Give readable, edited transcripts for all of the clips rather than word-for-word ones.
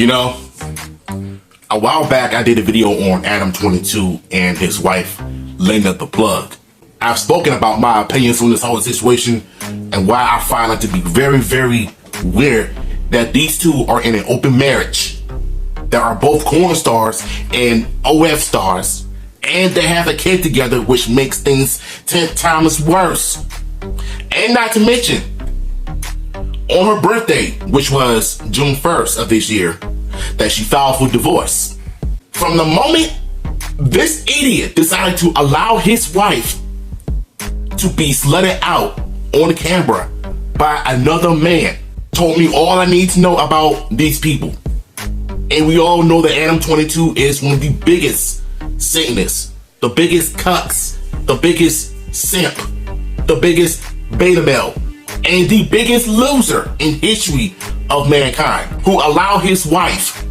You know, a while back I did a video on Adam22 and his wife, Lena the Plug. I've spoken about my opinions on this whole situation and why I find it to be very, very weird that these two are in an open marriage, that are both corn stars and OF stars, and they have a kid together, which makes things 10 times worse. And not to mention, on her birthday, which was June 1st of this year, that she filed for divorce. From the moment this idiot decided to allow his wife to be slutted out on camera by another man, told me all I need to know about these people. And we all know that Adam22 is one of the biggest Satanists, the biggest cucks, the biggest simp, the biggest beta male, and the biggest loser in history of mankind, who allowed his wife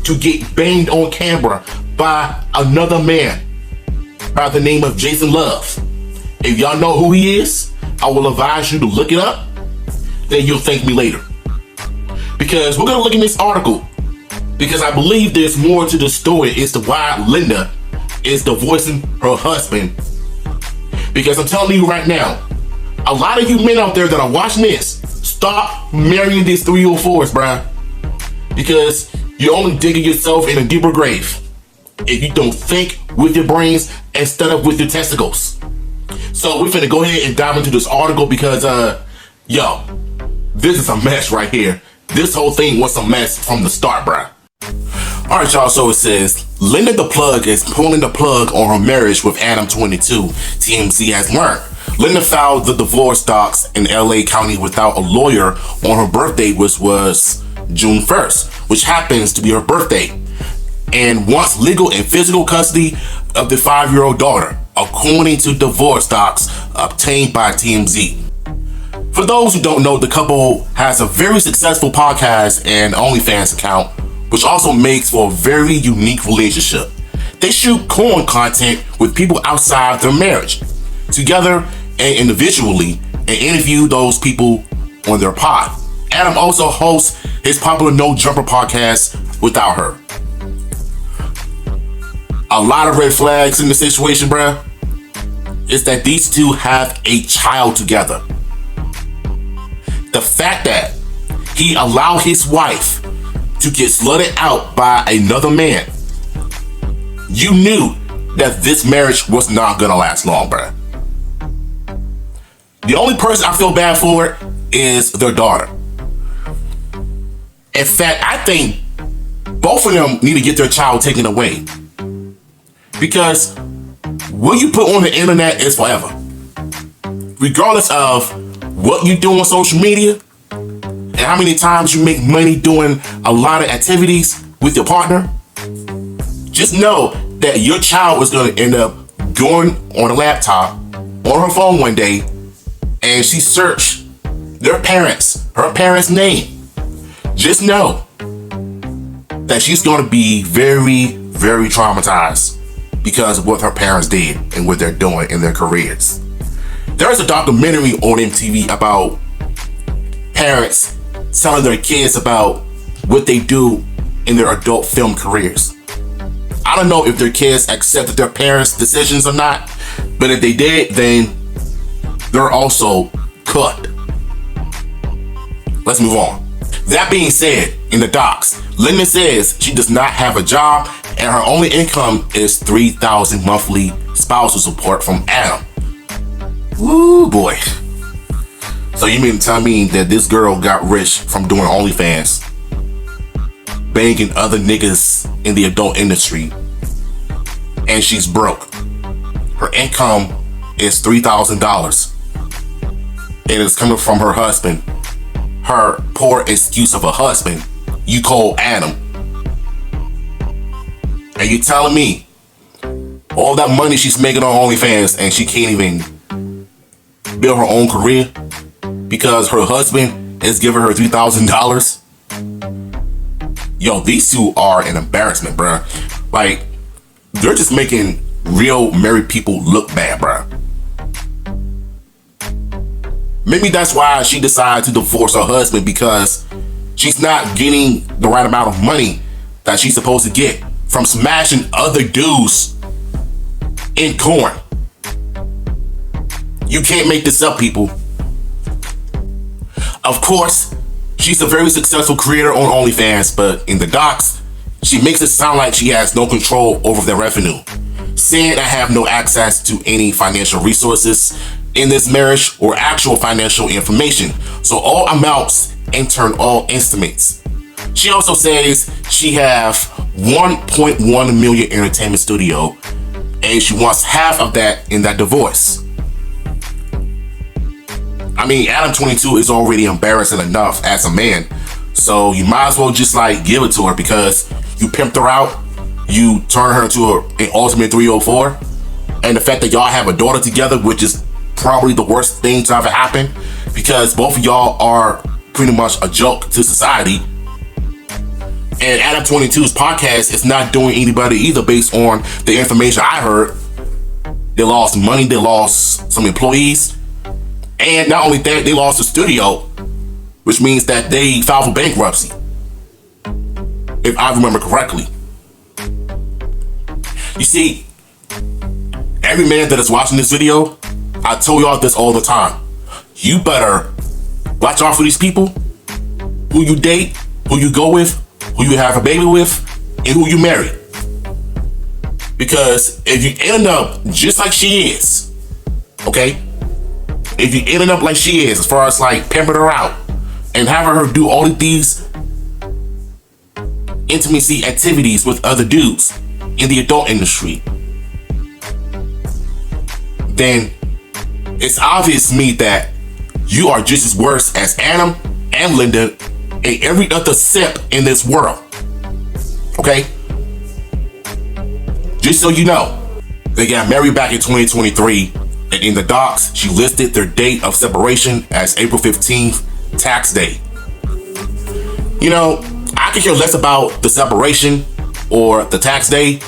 to get banged on camera by another man by the name of Jason Love. If y'all know who he is, I will advise you to look it up, then you'll thank me later. Because we're gonna look in this article, because I believe there's more to the story as to why Linda is divorcing her husband. Because I'm telling you right now, a lot of you men out there that are watching this, stop marrying these 304s, bruh. Because you're only digging yourself in a deeper grave if you don't think with your brains instead of with your testicles. So we're finna go ahead and dive into this article because, yo, this is a mess right here. This whole thing was a mess from the start, bruh. Alright, y'all, so it says, Lena the Plug is pulling the plug on her marriage with Adam22, TMZ has learned. Lena filed the divorce docs in LA County without a lawyer on her birthday, which was June 1st, which happens to be her birthday, and wants legal and physical custody of the 5-year-old daughter, according to divorce docs obtained by TMZ. For those who don't know, the couple has a very successful podcast and OnlyFans account, which also makes for a very unique relationship. They shoot corn content with people outside their marriage, together and individually, and interview those people on their pod. Adam also hosts his popular No Jumper podcast without her. A lot of red flags in the situation, bruh, is that these two have a child together. The fact that he allowed his wife to get slutted out by another man, you knew that this marriage was not gonna last long, bruh. The only person I feel bad for is their daughter. In fact, I think both of them need to get their child taken away. Because what you put on the internet is forever. Regardless of what you do on social media and how many times you make money doing a lot of activities with your partner, just know that your child is going to end up going on a laptop, on her phone one day, and she searched her parents' name. Just know that she's going to be very, very traumatized because of what her parents did and what they're doing in their careers. There's a documentary on MTV about parents telling their kids about what they do in their adult film careers. I don't know if their kids accepted their parents' decisions or not, but if they did, then they're also cut. Let's move on. That being said, in the docs, Lena says she does not have a job and her only income is $3,000 monthly spousal support from Adam. Ooh boy. So you mean to tell me that this girl got rich from doing OnlyFans, banging other niggas in the adult industry, and she's broke? Her income is $3,000. And it's coming from her husband. Her poor excuse of a husband you call Adam. And you telling me all that money she's making on OnlyFans and she can't even build her own career because her husband is giving her $3,000? Yo, these two are an embarrassment, bruh. Like, they're just making real married people look bad, bruh. Maybe that's why she decided to divorce her husband, because she's not getting the right amount of money that she's supposed to get from smashing other dudes in corn. You can't make this up, people. Of course, she's a very successful creator on OnlyFans, but in the docs, she makes it sound like she has no control over their revenue, saying I have no access to any financial resources in this marriage or actual financial information. So all amounts and turn all estimates. She also says she have 1.1 million entertainment studio and she wants half of that in that divorce. I mean, Adam22 is already embarrassing enough as a man, so you might as well just like give it to her, because you pimped her out, you turn her into an ultimate 304, and the fact that y'all have a daughter together, which is probably the worst thing to ever happen, because both of y'all are pretty much a joke to society. And Adam22's podcast is not doing anybody either, based on the information I heard. They lost money, they lost some employees, and not only that, they lost the studio, which means that they filed for bankruptcy, if I remember correctly. You see, every man that is watching this video, I told y'all this all the time. You better watch out for these people, who you date, who you go with, who you have a baby with, and who you marry. Because if you end up just like she is, okay? If you end up like she is, as far as like pimping her out and having her do all of these intimacy activities with other dudes in the adult industry, then it's obvious to me that you are just as worse as Adam and Linda and every other simp in this world. Okay? Just so you know, they got married back in 2023, and in the docs, she listed their date of separation as April 15th, tax day. You know, I could care less about the separation or the tax day.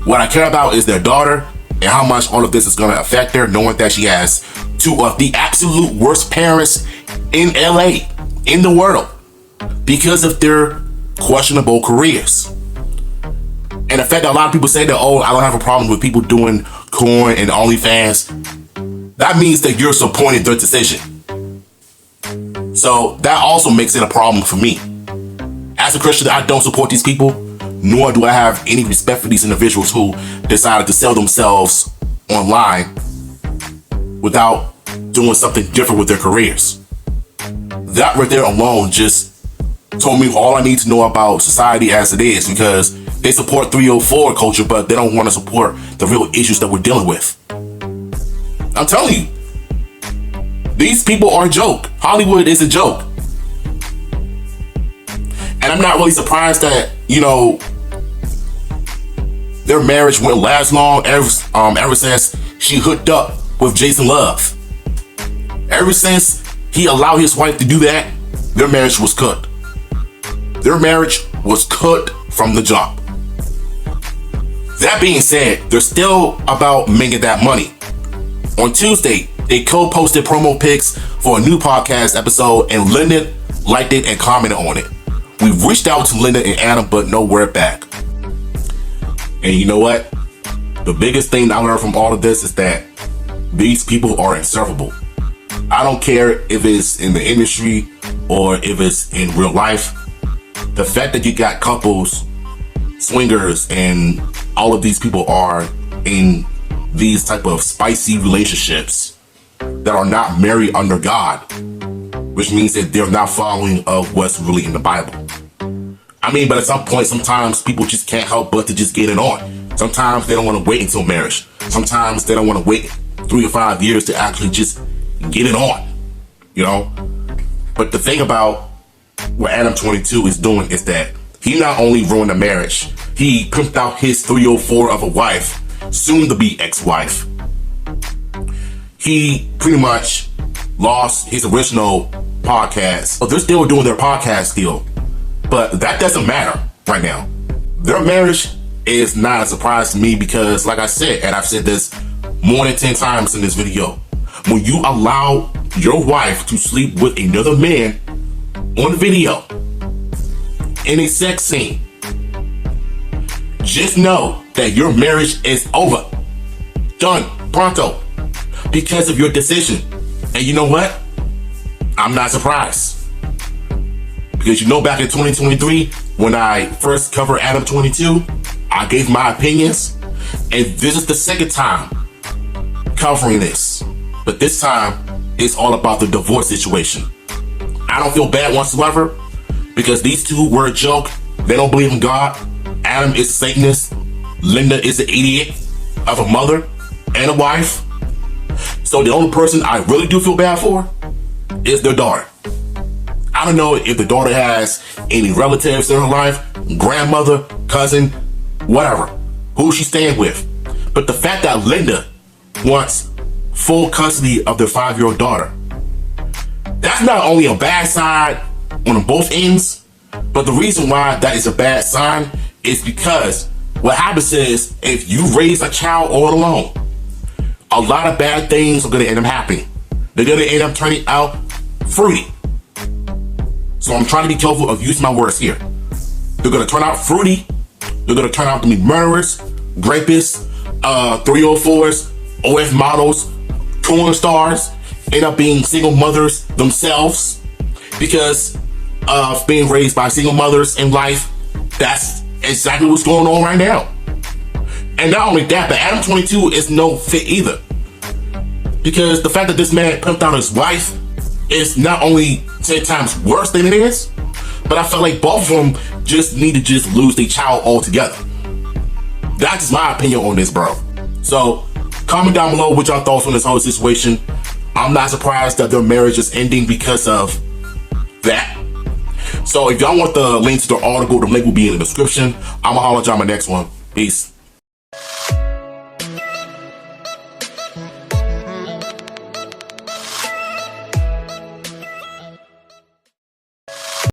What I care about is their daughter and how much all of this is going to affect her, knowing that she has two of the absolute worst parents in LA, in the world, because of their questionable careers. And the fact that a lot of people say that, oh, I don't have a problem with people doing corn and OnlyFans, that means that you're supporting their decision. So that also makes it a problem for me. As a Christian, I don't support these people, nor do I have any respect for these individuals who decided to sell themselves online without doing something different with their careers. That right there alone just told me all I need to know about society as it is, because they support 304 culture, but they don't want to support the real issues that we're dealing with. I'm telling you, these people are a joke. Hollywood is a joke. And I'm not really surprised that, you know, their marriage wouldn't last long ever since she hooked up with Jason Love. Ever since he allowed his wife to do that, their marriage was cut. Their marriage was cut from the jump. That being said, they're still about making that money. On Tuesday, they co-posted promo pics for a new podcast episode, and Lena liked it and commented on it. We reached out to Lena and Adam, but no word back. And you know what? The biggest thing I learned from all of this is that these people are insufferable. I don't care if it's in the industry or if it's in real life. The fact that you got couples, swingers, and all of these people are in these type of spicy relationships that are not married under God, which means that they're not following of what's really in the Bible. I mean, but at some point, sometimes people just can't help but to just get it on. Sometimes they don't want to wait until marriage. Sometimes they don't want to wait 3 or 5 years to actually just get it on, you know? But the thing about what Adam22 is doing is that he not only ruined a marriage, he pimped out his 304 of a wife, soon to be ex-wife. He pretty much lost his original podcast. But they're still doing their podcast still. But that doesn't matter right now. Their marriage is not a surprise to me because, like I said, and I've said this more than 10 times in this video, when you allow your wife to sleep with another man on video, in a sex scene, just know that your marriage is over. Done. Pronto. Because of your decision. And you know what? I'm not surprised. Because you know, back in 2023, when I first covered Adam22, I gave my opinions. And this is the second time covering this. But this time, it's all about the divorce situation. I don't feel bad whatsoever, because these two were a joke. They don't believe in God. Adam is a Satanist. Linda is an idiot of a mother and a wife. So the only person I really do feel bad for is their daughter. I don't know if the daughter has any relatives in her life, grandmother, cousin, whatever, who she's staying with. But the fact that Linda wants full custody of their 5-year-old daughter, that's not only a bad sign on both ends, but the reason why that is a bad sign is because what happens is, if you raise a child all alone, a lot of bad things are going to end up happening. They're going to end up turning out fruity. So I'm trying to be careful of using my words here. They're going to turn out fruity. They're going to turn out to be murderers, rapists, 304s, OF models, porn stars, end up being single mothers themselves because of being raised by single mothers in life. That's exactly what's going on right now. And not only that, but Adam22 is no fit either. Because the fact that this man pimped out his wife is not only 10 times worse than it is, but I felt like both of them just need to just lose their child altogether. That's just my opinion on this, bro. So comment down below what y'all thoughts on this whole situation. I'm not surprised that their marriage is ending because of that. So if y'all want the link to the article, the link will be in the description. I'ma holler at y'all on my next one. Peace.